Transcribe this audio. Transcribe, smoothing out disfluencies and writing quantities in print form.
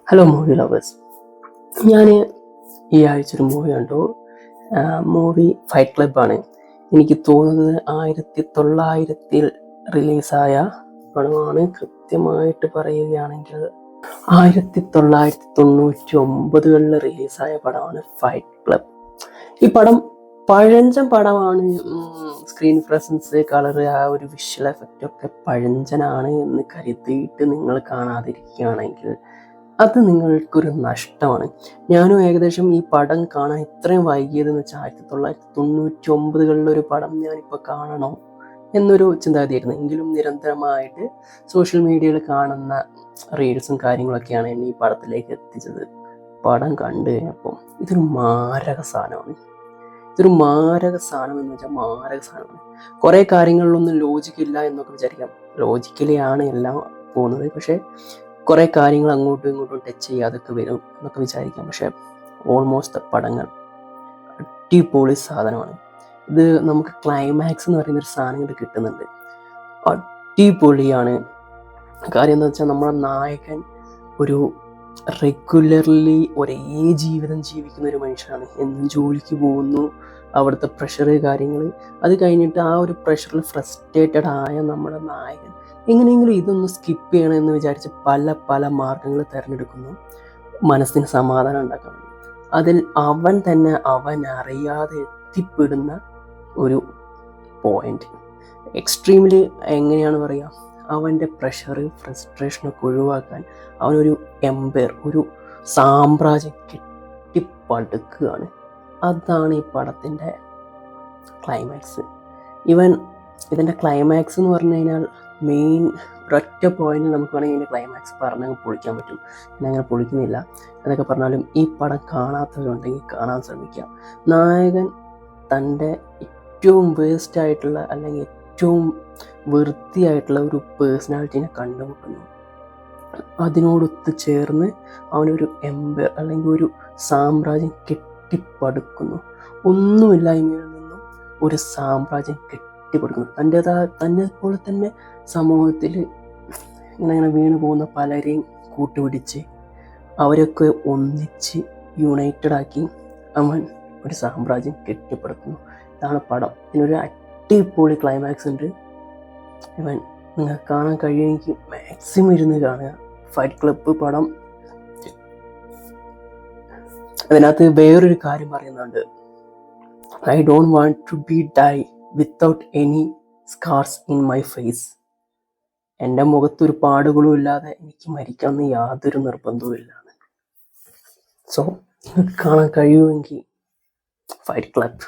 Hello movie lovers. ഞാൻ ഈ ആഴ്ച ഒരു മൂവി കണ്ടു. മൂവി ഫൈറ്റ് ക്ലബ്ബാണ്. എനിക്ക് തോന്നുന്നത് 1900 റിലീസായ പടമാണ്. കൃത്യമായിട്ട് പറയുകയാണെങ്കിൽ 1999 റിലീസായ പടമാണ് ഫൈറ്റ് ക്ലബ്. ഈ പടം പഴഞ്ചൻ പടമാണ്. സ്ക്രീൻ പ്രസൻസ്, കളർ, ആ ഒരു വിഷ്വൽ എഫക്റ്റ് ഒക്കെ പഴഞ്ചനാണ് എന്ന് കരുതിയിട്ട് നിങ്ങൾ കാണാതിരിക്കുകയാണെങ്കിൽ അത് നിങ്ങൾക്കൊരു നഷ്ടമാണ്. ഞാനും ഏകദേശം ഈ പടം കാണാൻ ഇത്രയും വൈകിയതെന്ന് വെച്ചാൽ 1999 പടം ഞാനിപ്പോൾ കാണണോ എന്നൊരു ചിന്താഗതിയായിരുന്നു. എങ്കിലും നിരന്തരമായിട്ട് സോഷ്യൽ മീഡിയയിൽ കാണുന്ന റീൽസും കാര്യങ്ങളൊക്കെയാണ് എന്നെ ഈ പടത്തിലേക്ക് എത്തിച്ചത്. പടം കണ്ടു കഴിഞ്ഞപ്പോൾ ഇതൊരു മാരക സാധനമാണ്. എന്ന് വെച്ചാൽ മാരക സാധനമാണ്. കുറേ കാര്യങ്ങളിലൊന്നും ലോജിക്കില്ല എന്നൊക്കെ വിചാരിക്കാം. ലോജിക്കലിയാണ് എല്ലാം പോകുന്നത്. പക്ഷേ കുറേ കാര്യങ്ങൾ അങ്ങോട്ടും ഇങ്ങോട്ടും ടച്ച് ചെയ്യാതൊക്കെ വരും എന്നൊക്കെ വിചാരിക്കാം. പക്ഷേ ഓൾമോസ്റ്റ് പടങ്ങൾ അടിപൊളി സാധനമാണ്. ഇത് നമുക്ക് ക്ലൈമാക്സ് എന്ന് പറയുന്നൊരു സാധനം ഇത് കിട്ടുന്നുണ്ട്. അടിപൊളിയാണ്. കാര്യം എന്താ വെച്ചാൽ നമ്മുടെ നായകൻ ഒരു റെഗുലർലി ഒരേ ജീവിതം ജീവിക്കുന്ന ഒരു മനുഷ്യനാണ്. എന്നും ജോലിക്ക് പോകുന്നു, അവിടുത്തെ പ്രഷർ കാര്യങ്ങൾ, അത് കഴിഞ്ഞിട്ട് ആ ഒരു പ്രഷറിൽ ഫ്രസ്ട്രേറ്റഡ് ആയ നമ്മുടെ നായകൻ എങ്ങനെയെങ്കിലും ഇതൊന്ന് സ്കിപ്പ് ചെയ്യണമെന്ന് വിചാരിച്ച് പല പല മാർഗങ്ങൾ തിരഞ്ഞെടുക്കുന്നു മനസ്സിന് സമാധാനം ഉണ്ടാക്കാൻ വേണ്ടി. അതിൽ അവൻ തന്നെ അവൻ അറിയാതെ എത്തിപ്പെടുന്ന ഒരു പോയിന്റ് എക്സ്ട്രീമിൽ എങ്ങനെയാണ് പറയുക, അവൻ്റെ പ്രഷർ ഫ്രസ്ട്രേഷനൊക്കെ ഒഴിവാക്കാൻ അവനൊരു എംപയർ, ഒരു സാമ്രാജ്യം കെട്ടിപ്പടുക്കുകയാണ്. അതാണ് ഈ പടത്തിൻ്റെ ക്ലൈമാക്സ്. ഇതിൻ്റെ ക്ലൈമാക്സ് എന്ന് പറഞ്ഞു കഴിഞ്ഞാൽ മെയിൻ ഒരൊറ്റ പോയിന്റിൽ നമുക്ക് വേണമെങ്കിൽ ഇതിൻ്റെ ക്ലൈമാക്സ് പറഞ്ഞങ്ങ് പൊളിക്കാൻ പറ്റും. ഞാനങ്ങനെ പൊളിക്കുന്നില്ല. അതൊക്കെ പറഞ്ഞാലും ഈ പടം കാണാത്തവരുണ്ടെങ്കിൽ കാണാൻ ശ്രമിക്കുക. നായകൻ തൻ്റെ ഏറ്റവും വേസ്റ്റ് ആയിട്ടുള്ള അല്ലെങ്കിൽ ഏറ്റവും വൃത്തിയായിട്ടുള്ള ഒരു പേഴ്സണാലിറ്റീനെ കണ്ടുമുട്ടുന്നു. അതിനോടൊത്ത് ചേർന്ന് അവനൊരു എംപയർ അല്ലെങ്കിൽ ഒരു സാമ്രാജ്യം കെട്ടിപ്പടുക്കുന്നു. ഒന്നുമില്ലായ്മയിൽ നിന്നും ഒരു സാമ്രാജ്യം കെട്ടിപ്പടുക്കുന്നു. തന്നെ പോലെ തന്നെ സമൂഹത്തിൽ ഇങ്ങനെ വീണു പോകുന്ന പലരെയും കൂട്ടുപിടിച്ച് അവരൊക്കെ ഒന്നിച്ച് യുണൈറ്റഡ് ആക്കി അവൻ ഒരു സാമ്രാജ്യം കെട്ടിപ്പടുക്കുന്നു. ഇതാണ് പടം. ഇതിനൊരു അടിപൊളി ക്ലൈമാക്സ് ഉണ്ട്. നിങ്ങൾക്ക് കാണാൻ കഴിയുമെങ്കിൽ മാക്സിമം ഇരുന്ന് കാണുക. ഫൈറ്റ് ക്ലബ്ബ് പടം. അതിനകത്ത് വേറൊരു കാര്യം പറയുന്നുണ്ട്. I don't want to be die without any scars in my face. എൻ്റെ മുഖത്തൊരു പാടുകളും ഇല്ലാതെ എനിക്ക് മരിക്കണമെന്ന് യാതൊരു നിർബന്ധവും ഇല്ല. സോ കാണാൻ കഴിയുമെങ്കിൽ ഫൈറ്റ് ക്ലബ്.